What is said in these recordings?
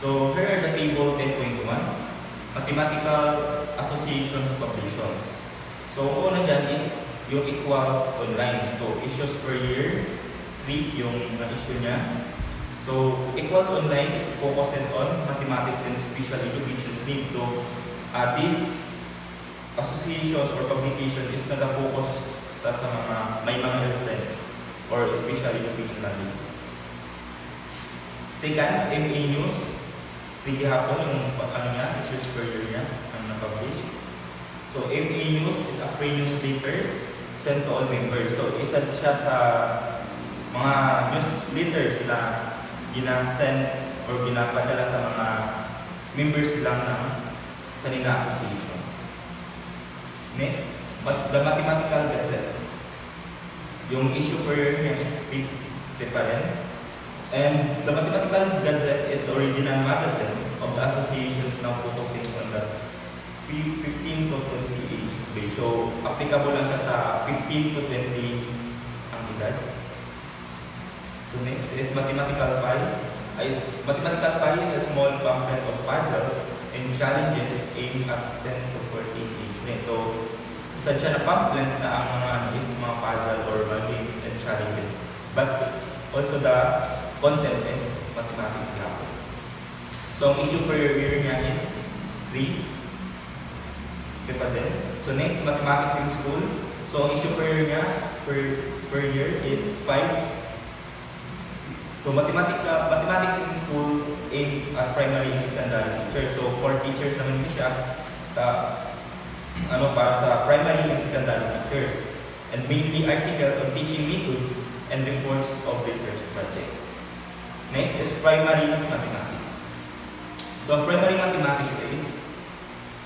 So here are the table 10.1, Mathematical Associations Publications. So una dyan is yung equals online. So issues per year, 3 yung issue niya. So equals online is focuses on mathematics and special education needs. So these associations or publication is nag-focus sa mga may mga health or special educational needs. Second, MA News. 3 hapon yung issues per year niya ang na-publish. So MA News is a free newsletters sent to all members. So isa siya sa mga newsletters na ginasend or ginapadala sa mga members lang ng sa nila associations. Next, the Mathematical Gazette. Yung issue per year niya is 3 pa rin. And the Mathematical Gazette is the original magazine of the associations now focusing on the 15 to 20 age grade. So, applicable lang sa 15 to 20 ang edad. So, next is Mathematical Pie. Mathematical Pie is a small pamphlet of puzzles and challenges aimed at 10 to 14 age grade. So, isa siya na pamphlet na ang mga is mga puzzle or mga games and challenges. But also the content is mathematics graphic. So, ang issue per year niya is 3. Pa din. So, next, mathematics in school. So, ang issue per year niya per year is 5. So, mathematics in school aimed at primary and secondary teachers. So, 4 teachers naman siya sa para sa primary and secondary teachers. And mainly articles on teaching methods and reports of research projects. Next is primary mathematics. So, primary mathematics is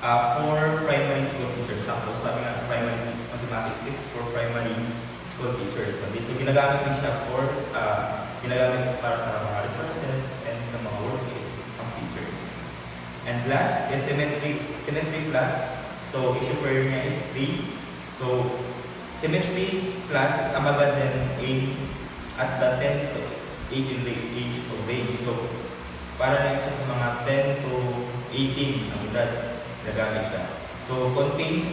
for primary school teachers. So, sabi nga, primary mathematics is for primary school teachers. So, ginagamit din siya for ginagamit para sa mga resources and sa mga worksheets sa teachers. And last is Symmetry Plus. So, issue per year niya is 3. So, Symmetry Plus is a magazine aimed at the 10 to 18 age of age. So, para na siya sa mga 10 to 18 ang edad nagamit siya. So, contains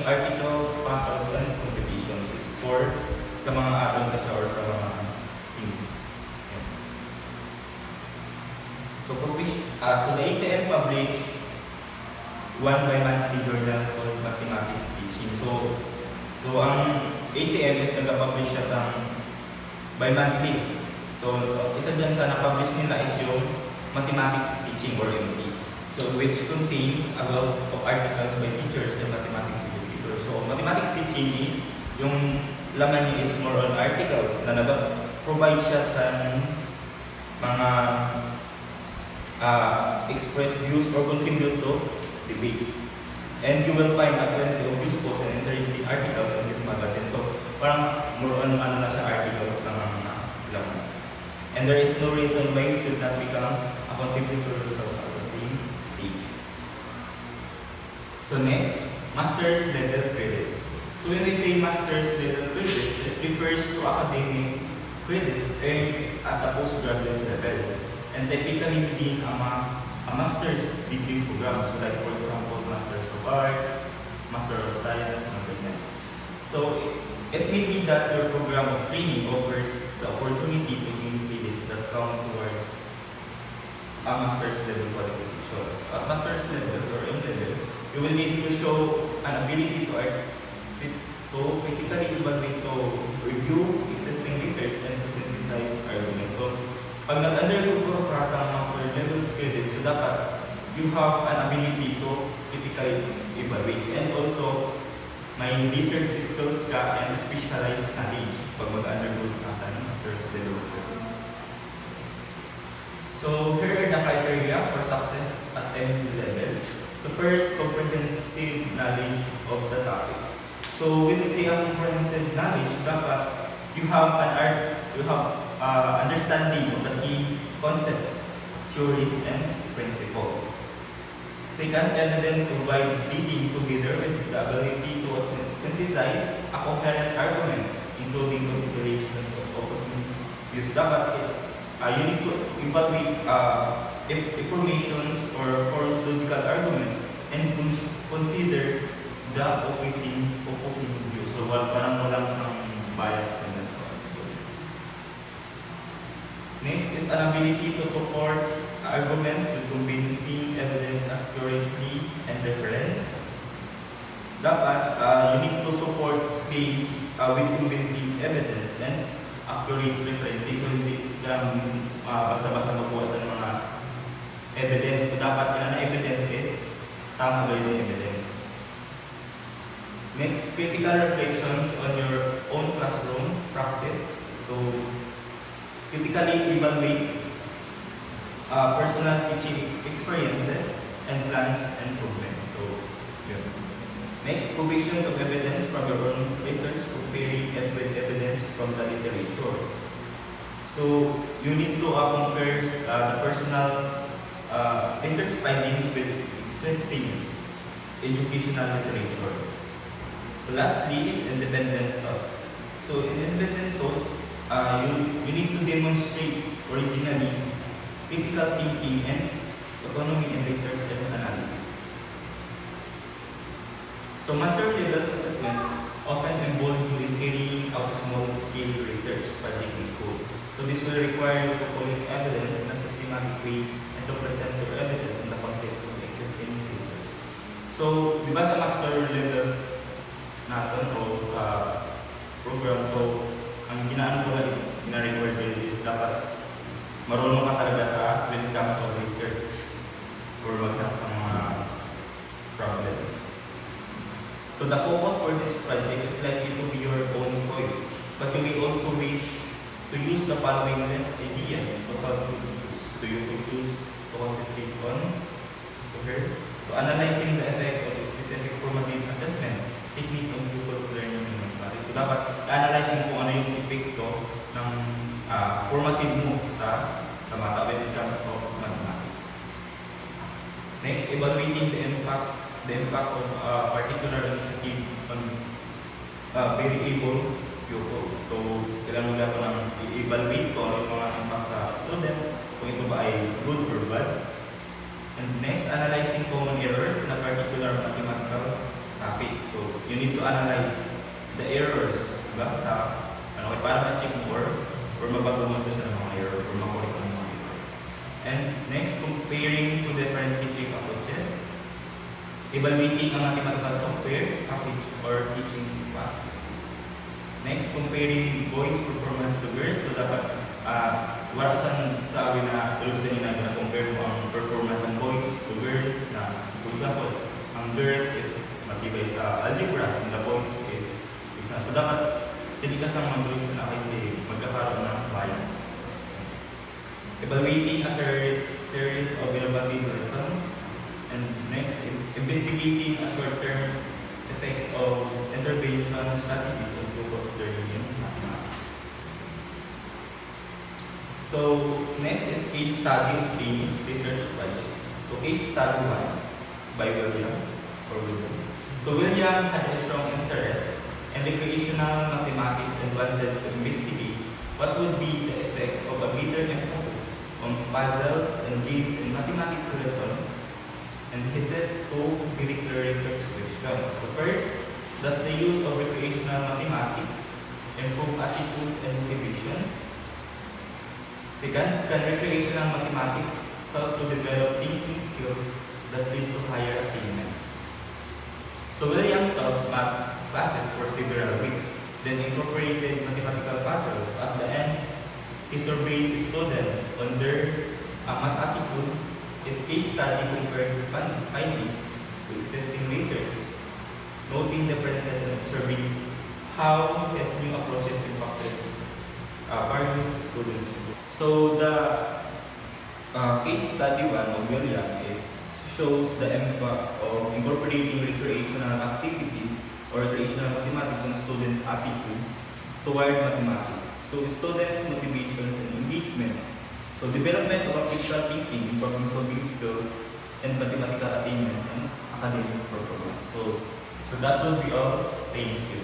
articles, puzzles, and competitions. Is for sa mga adult na siya or sa mga teens. Yeah. So, the ATM published one bi-monthly journal called Mathematics Teaching. So ang ATM is nag-publish siya sa bi-monthly. So, isa dyan sa na-publish nila is yung Mathematics Teaching or MT. So, which contains a lot of articles by teachers and mathematics educators. So, Mathematics Teaching is, yung laman niya is more on articles na nag-provide siya sa mga express views or contribute to debates. And you will find a plenty of useful and interesting articles in this magazine. So, parang more on na siya articles ng mga laman. And there is no reason why you should not become a contributor at the same stage. So next, master's level credits. So when we say master's level credits, it refers to academic credits earned at the postgraduate level. And typically within a master's degree program. So like for example, Master's of Arts, Master of Science, mga ganyan. So it may be that your program of training offers the opportunity to gain credits that count towards a master's level qualifications. At master's levels or M level, you will need to show an ability to critically evaluate, to review existing research and to synthesize arguments. So, pag nag-undergo ka sa master level credits, so dapat you have an ability to critically evaluate and also may research skills ka and specialized knowledge pag mag-undergo ka sa master's level credits. So, here are the criteria for success at M level. So, first, comprehensive knowledge of the topic. So, when we say a comprehensive knowledge, dapat you have understanding of the key concepts, theories, and principles. Second, evidence provide leading together with the ability to synthesize a coherent argument, including considerations of opposing views. Dapat you need to evaluate informations or force logical arguments and consider the opposing view. So parang walang isang bias na ganito. Next is an ability to support arguments with convincing evidence accurately and reference. Dapat you need to support claims with convincing evidence and accurate references. So hindi ka basta-basta magbuha sa mga evidence. So dapat kailangan na evidence is tama ba yung evidence. Next, critical reflections on your own classroom practice. So critically evaluates personal teaching experiences and plans and improvements. So, yeah. Next, provisions of evidence from your own research, comparing it with evidence from the literature. So, you need to compare the personal research findings with existing educational literature. So, lastly is independent thought. So, in independent thoughts, you need to demonstrate originally critical thinking and autonomy in research and analysis. So master levels assessment often involve you in carrying out small-scale research project in school. So this will require you to collect evidence in a systematic way and to present your evidence in the context of existing research. So, di ba sa master levels natin o sa program, so ang ginaan ko lang is, gina-record is dapat marunong ka talaga sa when it comes to research or maghanap sa mga problems. So the focus for this project is likely to be your own choice, but you may also wish to use the following list ideas to help you to choose. So you can choose to concentrate on so analyzing the effects of a specific formative assessment techniques on pupils' learning in mathematics. So dapat analyzing kung ano yung epekto ng formative mo sa mata when it comes to mathematics. Next, evaluating the impact of particular initiative on variable pupils. So, kailangan mo ko ng i-evaluate ko yung mga impact sa students, kung ito ba ay good or bad. And next, analyzing common errors in a particular mathematical topic. So, you need to analyze the errors, diba? Sa, para ma-check mo or mabaguhan ito siya ng mga error or makorek ng mga error. And next, comparing to different teaching approaches. Evaluating ang mathematical software package or teaching path. Next, comparing boys' performance to girls. So, dapat wala sa akin na ilusin nyo na compare mo ang performance ng boys to girls na, for example, ang girls is matibay sa algebra and the boys is so dapat hindi ka sa mga groups na kasi magkakaroon ng bias. Evaluating a series of innovative lessons. And next, investigating a short-term effects of intervention strategies on pupils' learning in mathematics. So, next is case study of Trainees research project. So, case study 1 by William. So, William had a strong interest in recreational mathematics and wanted to investigate what would be the effect of a greater emphasis on puzzles and games in mathematics lessons. And he set two curricular research questions. So first, does the use of recreational mathematics improve attitudes and motivations? Second, can recreational mathematics help to develop thinking skills that lead to higher attainment? So William taught math classes for several weeks, then incorporated mathematical puzzles. At the end, he surveyed students on their math attitudes. His case study compared his findings to existing research, noting differences and observing how his new approaches impacted various students. So the case study 1 of William shows the impact of incorporating recreational activities or recreational mathematics on students' attitudes toward mathematics. So students' motivations and engagement. So development of critical thinking, problem-solving skills, and mathematical attainment and academic performance. So that will be all. Thank you.